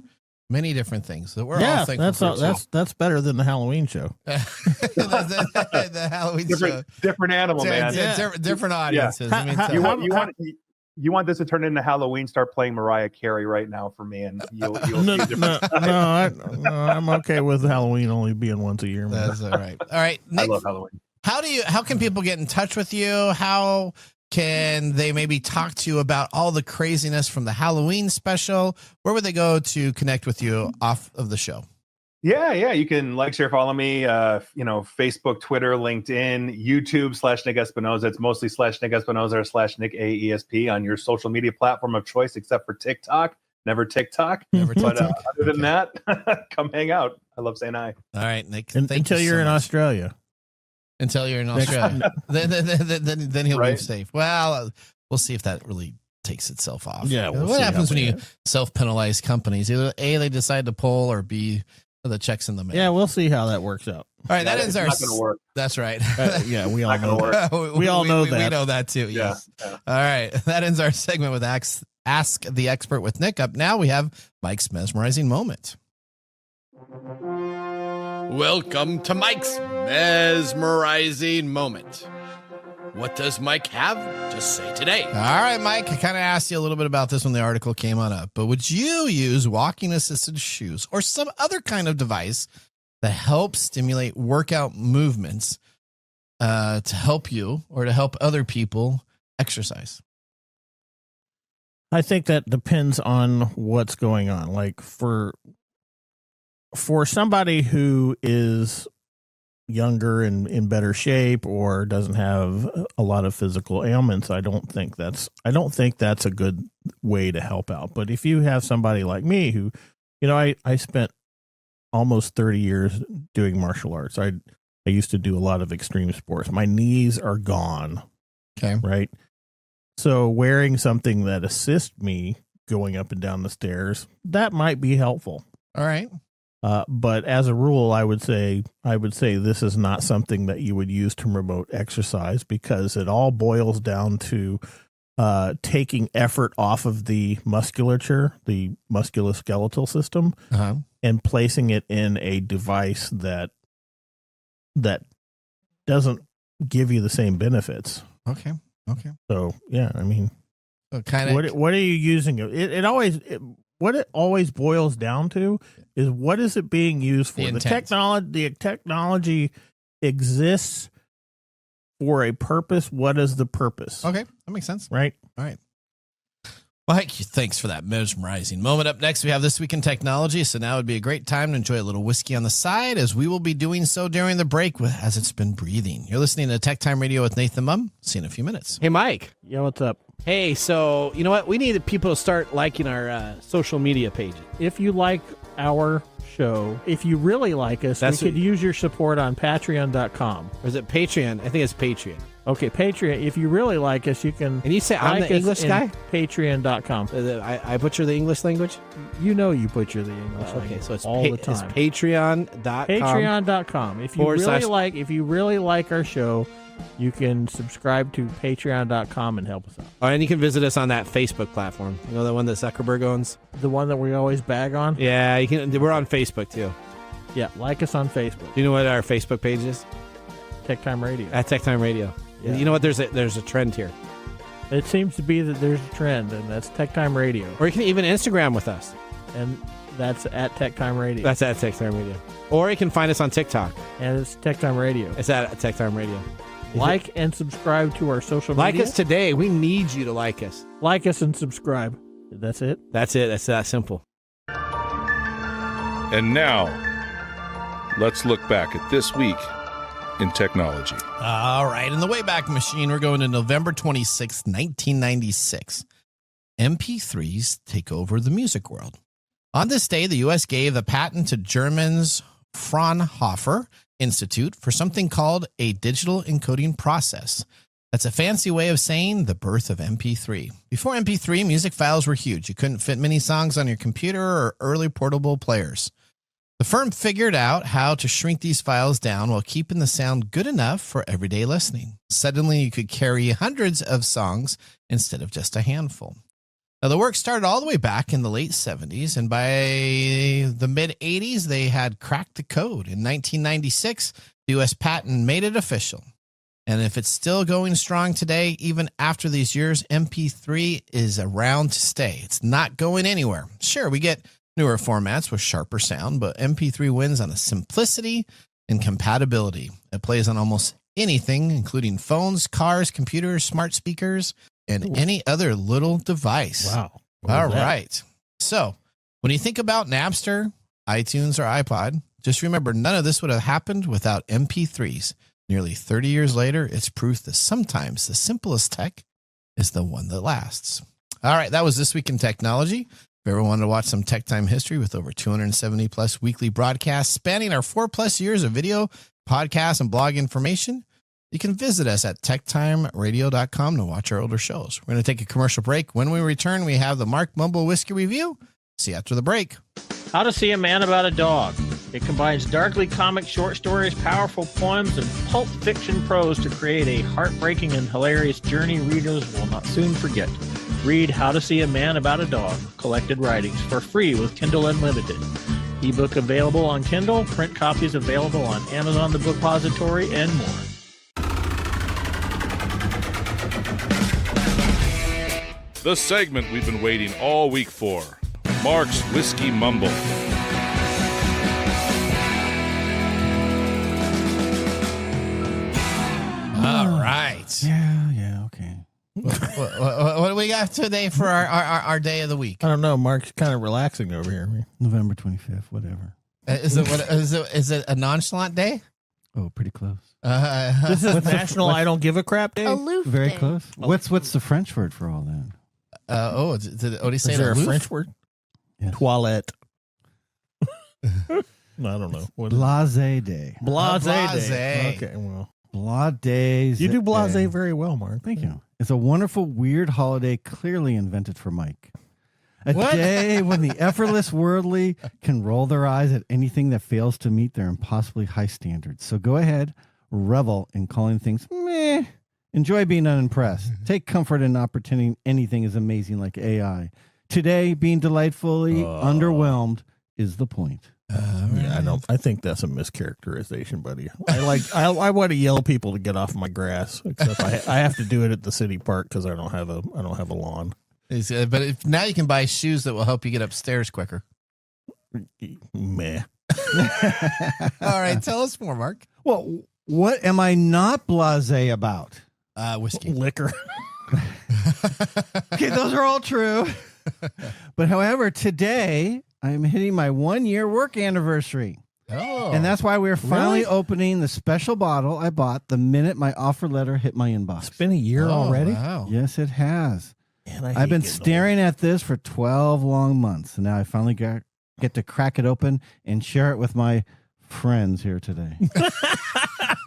many different things that we're all thankful for. That's better than the Halloween show. the Halloween show. Different animal, man. Different audiences. Yeah. You want this to turn into Halloween? Start playing Mariah Carey right now for me, and you'll see a different. I'm okay with Halloween only being once a year. Man. That's all right. All right, Nick, I love Halloween. How can people get in touch with you? How can they maybe talk to you about all the craziness from the Halloween special? Where would they go to connect with you off of the show? Yeah. You can like, share, follow me, Facebook, Twitter, LinkedIn, YouTube /Nick Espinosa. It's mostly /Nick Espinosa or /Nick AESP on your social media platform of choice, except for TikTok. Never TikTok. But other than that, come hang out. I love saying hi. All right, Nick. Until you're in Australia. Until you're in Australia. then he'll be safe. Well, we'll see if that really takes itself off. Yeah. What happens when you self-penalize companies? Either A, they decide to pull, or B, the checks in the mail. Yeah, we'll see how that works out. All right, that ends our. Not going to work. That's right. Yeah, we all know that. We all know that. We know that too. Yes. Yeah. All right, that ends our segment with Ask the Expert with Nick. Up now, we have Mike's mesmerizing moment. Welcome to Mike's mesmerizing moment. What does Mike have to say today? All right, Mike, I kind of asked you a little bit about this when the article came on up, but would you use walking assisted shoes or some other kind of device that helps stimulate workout movements to help you or to help other people exercise? I think that depends on what's going on. Like for somebody who is younger and in better shape or doesn't have a lot of physical ailments, I don't think that's a good way to help out. But if you have somebody like me who, I spent almost 30 years doing martial arts. I used to do a lot of extreme sports. My knees are gone. Okay. Right. So wearing something that assists me going up and down the stairs, that might be helpful. All right. But as a rule, I would say this is not something that you would use to promote exercise, because it all boils down to taking effort off of the musculature, the musculoskeletal system, and placing it in a device that doesn't give you the same benefits. Okay. So yeah, I mean, so kind of what are you using? What it always boils down to is, what is it being used for? The technology exists for a purpose. What is the purpose? Okay, that makes sense. Right? All right. Mike, thanks for that mesmerizing moment. Up next, we have This Week in Technology. So now would be a great time to enjoy a little whiskey on the side, as we will be doing so during the break as it's been breathing. You're listening to TechTime Radio with Nathan Mumm. See you in a few minutes. Hey, Mike. Yeah, what's up? Hey, so you know what? We need people to start liking our social media pages. If you like our show, if you really like us, we could use your support on patreon.com. Or is it Patreon? I think it's Patreon. Okay, Patreon. If you really like us, you can. And you say I'm the English guy? Patreon.com. I butcher the English language? You butcher the English language. Okay, so it's all the time. It's Patreon.com. Patreon.com. If you really like our show, you can subscribe to Patreon.com and help us out. Oh, and you can visit us on that Facebook platform. You know, the one that Zuckerberg owns? The one that we always bag on? Yeah, you can. We're on Facebook too. Yeah, like us on Facebook. Do you know what our Facebook page is? TechTime Radio. At TechTime Radio. Yeah. You know what? There's a trend here. It seems to be that there's a trend, and that's TechTime Radio. Or you can even Instagram with us. And that's at TechTime Radio. That's at TechTime Radio. Or you can find us on TikTok. And it's TechTime Radio. It's at TechTime Radio. Like and subscribe to our social media. Like us today. We need you to like us. Like us and subscribe. That's it? That's it. That's that simple. And now, let's look back at this week in technology. All right. In the Wayback Machine, we're going to November 26, 1996. MP3s take over the music world. On this day, the U.S. gave the patent to German's Fraunhofer Institute for something called a digital encoding process. That's a fancy way of saying the birth of MP3. Before MP3, music files were huge. You couldn't fit many songs on your computer or early portable players. The firm figured out how to shrink these files down while keeping the sound good enough for everyday listening. Suddenly, you could carry hundreds of songs instead of just a handful. Now, the work started all the way back in the late 70s, and by the mid-80s, they had cracked the code. In 1996, the U.S. patent made it official. And if it's still going strong today, even after these years, MP3 is around to stay. It's not going anywhere. Sure, we get newer formats with sharper sound, but MP3 wins on the simplicity and compatibility. It plays on almost anything, including phones, cars, computers, smart speakers, and any other little device. Wow. All right. So when you think about Napster, iTunes, or iPod, just remember none of this would have happened without MP3s. Nearly 30 years later, it's proof that sometimes the simplest tech is the one that lasts. All right. That was This Week in Technology. If you ever wanted to watch some Tech Time history with over 270 plus weekly broadcasts spanning our 4+ years of video, podcast, and blog information, you can visit us at techtimeradio.com to watch our older shows. We're going to take a commercial break. When we return, we have the Mark Mumble Whiskey Review. See you after the break. How to See a Man About a Dog. It combines darkly comic short stories, powerful poems, and pulp fiction prose to create a heartbreaking and hilarious journey readers will not soon forget. Read How to See a Man About a Dog, collected writings, for free with Kindle Unlimited. Ebook available on Kindle, print copies available on Amazon The Bookpository, and more. The segment we've been waiting all week for, Mark's Whiskey Mumble. All right. Yeah, okay. What do we got today for our day of the week? I don't know. Mark's kind of relaxing over here. November 25th, whatever. Is it a nonchalant day? Oh, pretty close. This is National I Don't Give a Crap Day. Aloof Very day. close. What's the French word for all that? Did you say Is there a aloof? French word? Yes. Toilette. I don't know. What is it? Blase Day. Blase Blase. Day. Okay, well. Blase. You do blase Day. very well, Mark. Thank you. It's a wonderful, weird holiday clearly invented for Mike. A What? day when the effortless worldly can roll their eyes at anything that fails to meet their impossibly high standards. So go ahead, revel in calling things meh. Enjoy being unimpressed. Take comfort in not pretending anything is amazing like AI. Today, being delightfully underwhelmed is the point. Yeah, I think that's a mischaracterization, buddy. I want to yell people to get off my grass, except I have to do it at the city park because I don't have a lawn. But now you can buy shoes that will help you get upstairs quicker. Meh. All right, tell us more, Mark. Well, what am I not blasé about? Whiskey. Liquor. Okay, those are all true. But however, today I'm hitting my 1-year work anniversary. Oh. And that's why we're finally Really? opening the special bottle I bought the minute my offer letter hit my inbox. It's been a year already. Wow. Yes, it has. Man, I I've hate been getting staring at this for 12 long months, and now I finally get to crack it open and share it with my friends here today.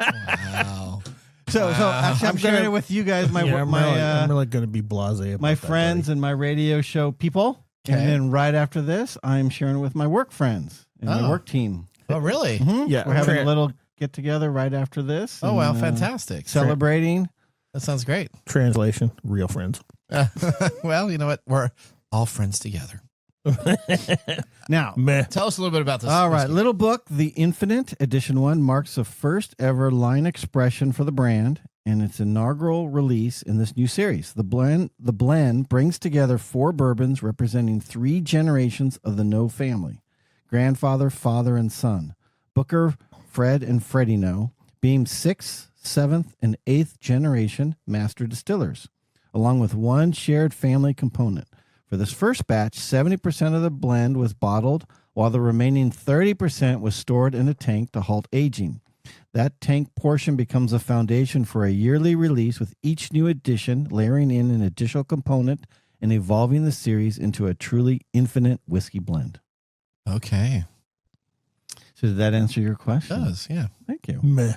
Wow. So actually, I'm sharing it with you guys, old. Yeah, I'm really going to be blasé about my that, friends buddy. and my radio show people. Okay. And then right after this, I'm sharing it with my work friends and my Oh. work team. Oh, really? Yeah, We're having a little get together right after this. Oh, wow. and, Fantastic. Celebrating. That sounds great. Translation: real friends. Well, you know what? We're all friends together. Now, Meh. Tell us a little bit about this. all right, whiskey. little book, The Infinite Edition 1 marks the first ever line expression for the brand and its inaugural release in this new series. The blend brings together 4 bourbons representing 3 generations of the No family: grandfather, father, and son. Booker, Fred, and Freddie No being 6th, 7th, and 8th generation master distillers, along with one shared family component. For this first batch, 70% of the blend was bottled, while the remaining 30% was stored in a tank to halt aging. That tank portion becomes a foundation for a yearly release, with each new edition layering in an additional component and evolving the series into a truly infinite whiskey blend. Okay. So did that answer your It question? does, yeah. Thank you. Meh.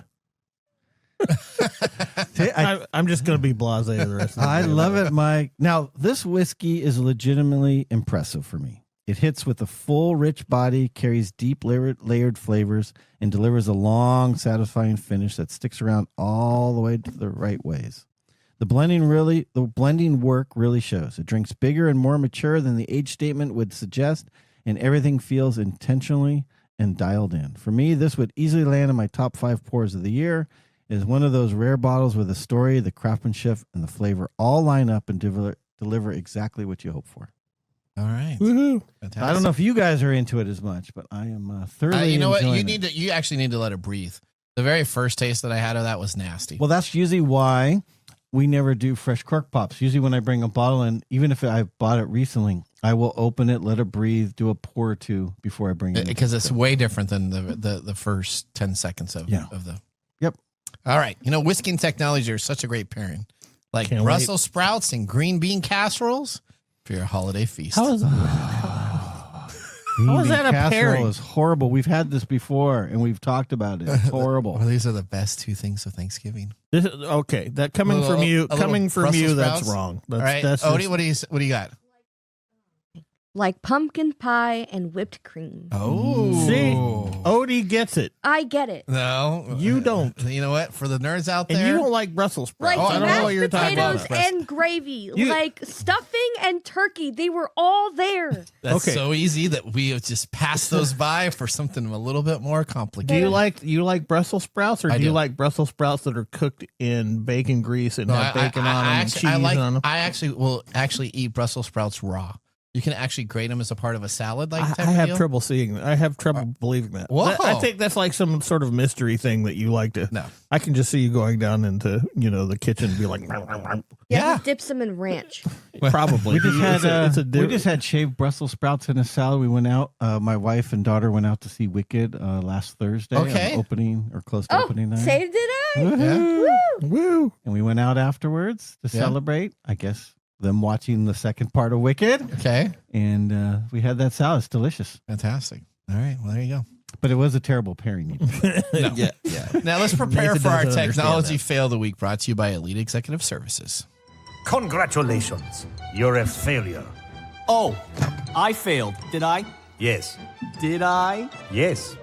See, I'm just going to be blasé the rest of the day. I love it, Mike. Now, this whiskey is legitimately impressive for me. It hits with a full, rich body, carries deep layered flavors, and delivers a long, satisfying finish that sticks around all the way to the right ways. The blending work really shows. It drinks bigger and more mature than the age statement would suggest, and everything feels intentionally and dialed in. For me, this would easily land in my top 5 pours of the year. It is one of those rare bottles where the story, the craftsmanship, and the flavor all line up and deliver exactly what you hope for. All right. Woohoo. Fantastic. I don't know if you guys are into it as much, but I am thoroughly you know what? enjoying it. You actually need to let it breathe. The very first taste that I had of that was nasty. Well, that's usually why we never do fresh cork pops. Usually when I bring a bottle in, even if I bought it recently, I will open it, let it breathe, do a pour or two before I bring it in. Because it's way different than the first 10 seconds of the. Yep. All right. Whiskey and technology are such a great pairing. Like Can't Brussels sprouts and green bean casseroles for your holiday feast. How is that a pairing? Is horrible. We've had this before, and we've talked about it. It's horrible. Well, these are the best 2 things of Thanksgiving. This is, okay, that coming from you, that's wrong. All right, that's Odie, what do you got? Like pumpkin pie and whipped cream. Oh, see, Odie gets it. I get it. No, you don't. You know what? For the nerds out there, and you don't like Brussels sprouts. Like I don't know what you're talking potatoes about. and gravy, like stuffing and turkey. They were all there. That's so easy that we have just passed those by for something a little bit more complicated. Do you like Brussels sprouts, or do you like Brussels sprouts that are cooked in bacon grease and have bacon on them and cheese on them? I actually will eat Brussels sprouts raw. You can actually grate them as a part of a salad, like I have trouble seeing that. I have trouble believing that. Whoa. I think that's like some sort of mystery thing that you like to. No, I can just see you going down into the kitchen and be like, yeah, he dips them in ranch. Probably. We just had shaved Brussels sprouts in a salad. We went out. My wife and daughter went out to see Wicked last Thursday. Okay, opening or close to opening night. Saved it out. Woo-hoo. Woo! And we went out afterwards to celebrate. I guess them watching the second part of Wicked. Okay. And we had that salad. It's delicious. Fantastic. All right. Well, there you go. But it was a terrible pairing. No. Yeah. Now let's prepare for our technology fail of the week, brought to you by Elite Executive Services. Congratulations. You're a failure. Oh, I failed. Did I? Yes. Did I? Yes.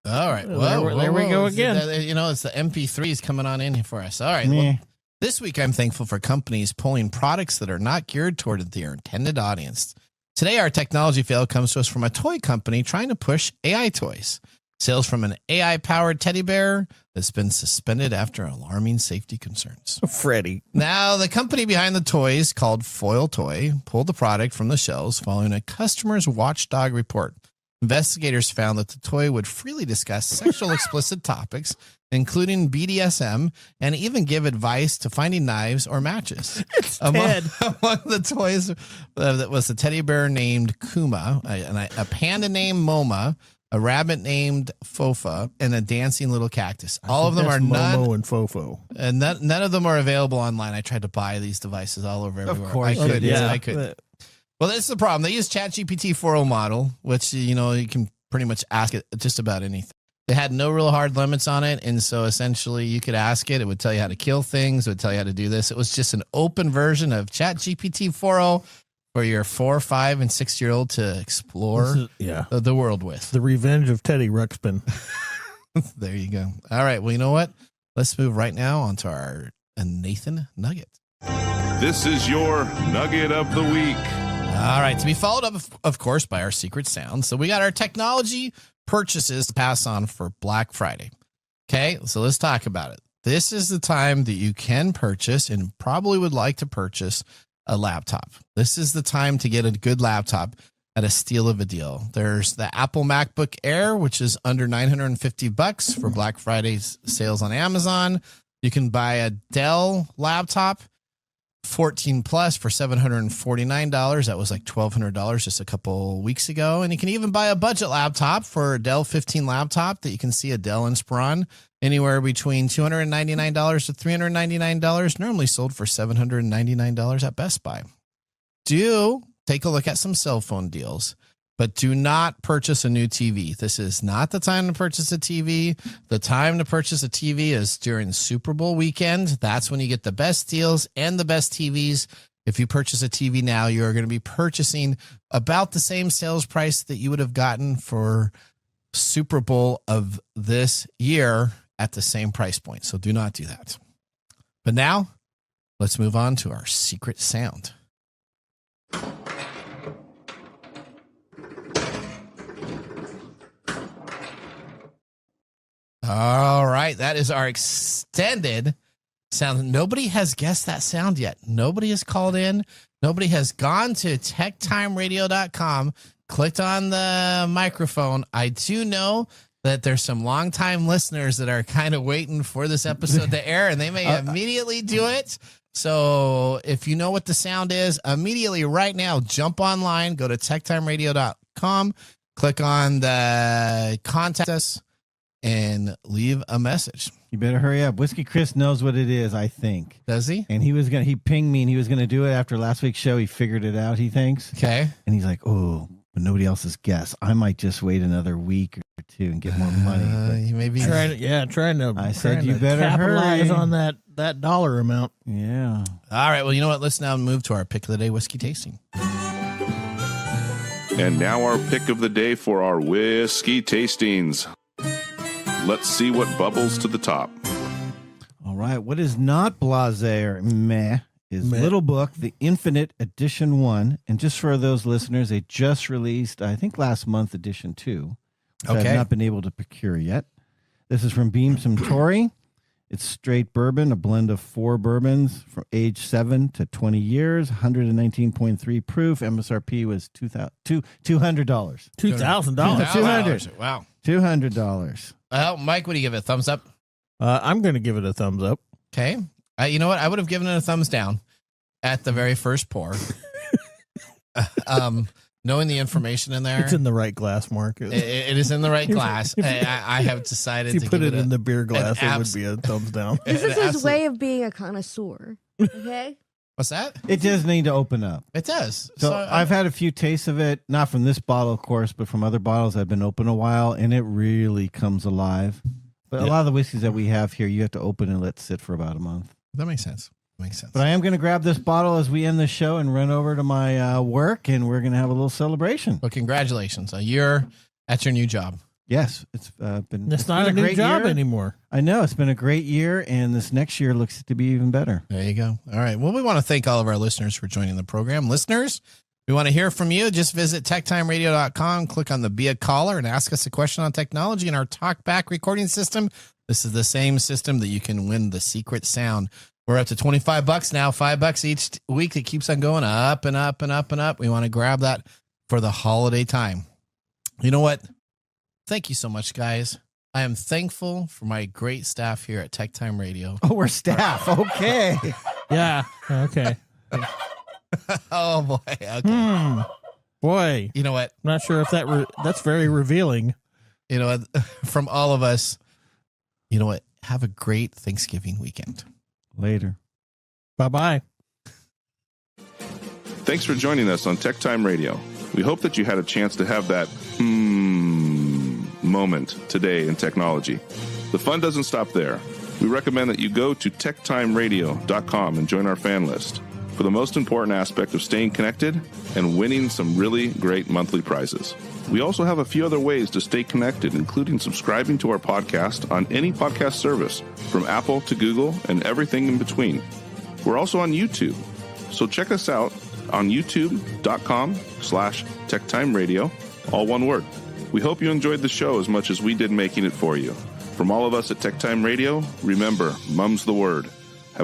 All right. Well, there we go again. It's the MP3s coming on in here for us. All right. Well, this week, I'm thankful for companies pulling products that are not geared toward their intended audience. Today, our technology fail comes to us from a toy company trying to push AI toys. Sales from an AI-powered teddy bear that's been suspended after alarming safety concerns. Freddy. Now, the company behind the toys, called Foil Toy, pulled the product from the shelves following a customer's watchdog report. Investigators found that the toy would freely discuss sexual explicit topics, including BDSM, and even give advice to finding knives or matches. Among the toys that was a teddy bear named Kuma, a panda named Moma, a rabbit named Fofa, and a dancing little cactus. All of them are Momo and Fofo. And none of them are available online. I tried to buy these devices all over everywhere. Of course, I could. Well, this is the problem. They use ChatGPT 4.0 model, which, you can pretty much ask it just about anything. They had no real hard limits on it. And so essentially you could ask it. It would tell you how to kill things. It would tell you how to do this. It was just an open version of ChatGPT 4.0 for your 4, 5, and 6-year-old to explore the world with. The Revenge of Teddy Ruxpin. There you go. All right. Well, you know what? Let's move right now onto our Nathan Nugget. This is your Nugget of the Week. All right, to be followed up, of course, by our secret sound. So we got our technology purchases to pass on for Black Friday. Okay, so let's talk about it. This is the time that you can purchase and probably would like to purchase a laptop. This is the time to get a good laptop at a steal of a deal. There's the Apple MacBook Air, which is under $950 for Black Friday's sales on Amazon. You can buy a Dell laptop, 14 plus for $749. That was like $1,200 just a couple weeks ago. And you can even buy a budget laptop for a Dell 15 laptop that you can see a Dell Inspiron anywhere between $299 to $399, normally sold for $799 at Best Buy. Do take a look at some cell phone deals, but do not purchase a new TV. This is not the time to purchase a TV. The time to purchase a TV is during Super Bowl weekend. That's when you get the best deals and the best TVs. If you purchase a TV now, you're going to be purchasing about the same sales price that you would have gotten for Super Bowl of this year at the same price point. So do not do that. But now let's move on to our secret sound. All right. That is our extended sound. Nobody has guessed that sound yet. Nobody has called in. Nobody has gone to techtimeradio.com, clicked on the microphone. I do know that there's some longtime listeners that are kind of waiting for this episode to air, and they may immediately do it. So if you know what the sound is, immediately right now, jump online, go to techtimeradio.com, click on the contact us, and leave a message. You better hurry up. Whiskey Chris knows what it is, I think. Does he? And he pinged me and he was going to do it after last week's show. He figured it out, he thinks. Okay. And he's like, oh, but nobody else has guessed. I might just wait another week or two and get more money. You may be trying to. I said you better capitalize hurry on that dollar amount. Yeah. All right. Well, you know what? Let's now move to our pick of the day whiskey tasting. And now our pick of the day for our whiskey tastings. Let's see what bubbles to the top. All right. What is not blasé or meh is Little Book, the Infinite Edition 1. And just for those listeners, they just released, I think last month, Edition 2. Which I've not been able to procure yet. This is from Beam Suntory. It's straight bourbon, a blend of 4 bourbons from age 7 to 20 years, 119.3 proof. MSRP was $200. $2,000. $200. Wow. $200. Well, Mike, what do you give it? A thumbs up? I'm going to give it a thumbs up. Okay. You know what? I would have given it a thumbs down at the very first pour. Knowing the information in there. It's in the right glass, Mark. It is in the right glass. I have decided if to you put give it in the beer glass, it would be a thumbs down. This is his way of being a connoisseur. Okay? What's that? It does need to open up. It does. So I've had a few tastes of it, not from this bottle, of course, but from other bottles that have been open a while, and it really comes alive. But a lot of the whiskeys that we have here, you have to open and let sit for about a month. That makes sense. But I am going to grab this bottle as we end the show and run over to my work, and we're going to have a little celebration. Well, congratulations. You're at your new job. Yes. It's been It's not a new job anymore. I know. It's been a great year, and this next year looks to be even better. There you go. All right. Well, we want to thank all of our listeners for joining the program. Listeners, we want to hear from you. Just visit techtimeradio.com, click on the Be a Caller, and ask us a question on technology in our TalkBack recording system. This is the same system that you can win the secret sound. We're up to $25 now, $5 each week. It keeps on going up and up and up and up. We want to grab that for the holiday time. You know what? Thank you so much, guys. I am thankful for my great staff here at TechTime Radio. Oh, we're staff. Okay. Yeah. Okay. Oh, boy. Okay. Boy. You know what? I'm not sure if that's very revealing. You know what? From all of us, you know what? Have a great Thanksgiving weekend. Later. Bye-bye. Thanks for joining us on TechTime Radio. We hope that you had a chance to have that moment today in technology. The fun doesn't stop there. We recommend that you go to techtimeradio.com and join our fan list for the most important aspect of staying connected and winning some really great monthly prizes. We also have a few other ways to stay connected, including subscribing to our podcast on any podcast service, from Apple to Google and everything in between. We're also on YouTube, so check us out on youtube.com/techtimeradio, all one word. We hope you enjoyed the show as much as we did making it for you. From all of us at TechTime Radio, remember, Mumm's the word.